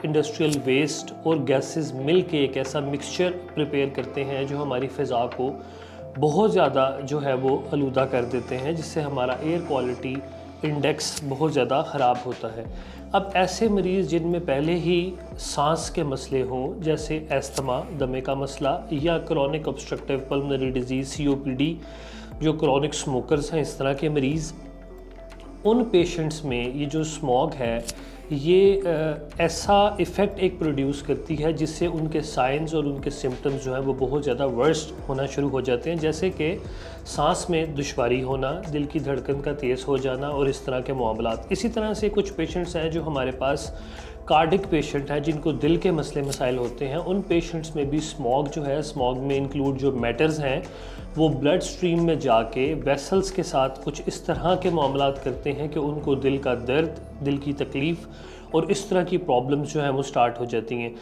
Industrial waste और gases मिल के एक ऐसा मिक्सचर प्रिपेयर करते हैं जो हमारी फ़िज़ा को बहुत ज़्यादा जो है वो आलूदा कर देते हैं, जिससे हमारा एयर क्वालिटी इंडेक्स बहुत ज़्यादा ख़राब होता है। अब ऐसे मरीज़ जिनमें पहले ही सांस के मसले हों, जैसे एस्थमा दमे का मसला या chronic obstructive pulmonary disease COPD, जो क्रॉनिक स्मोकर्स हैं, इस तरह के मरीज़, उन पेशेंट्स में ये जो स्मॉग है ये ऐसा इफ़ेक्ट एक प्रोड्यूस करती है जिससे उनके साइंस और उनके सिम्टम्स जो हैं वो बहुत ज़्यादा वर्स्ट होना शुरू हो जाते हैं, जैसे कि सांस में दुश्वारी होना, दिल की धड़कन का तेज़ हो जाना और इस तरह के मामलात। इसी तरह से कुछ पेशेंट्स हैं जो हमारे पास कार्डिक पेशेंट हैं जिनको दिल के मसले मसाइल होते हैं, उन पेशेंट्स में भी स्मॉग जो है, स्मॉग में इंक्लूड जो मैटर्स हैं वो ब्लड स्ट्रीम में जाके वेसल्स के साथ कुछ इस तरह के मामलात करते हैं कि उनको दिल का दर्द, दिल की तकलीफ़ और इस तरह की प्रॉब्लम्स जो हैं वो स्टार्ट हो जाती हैं।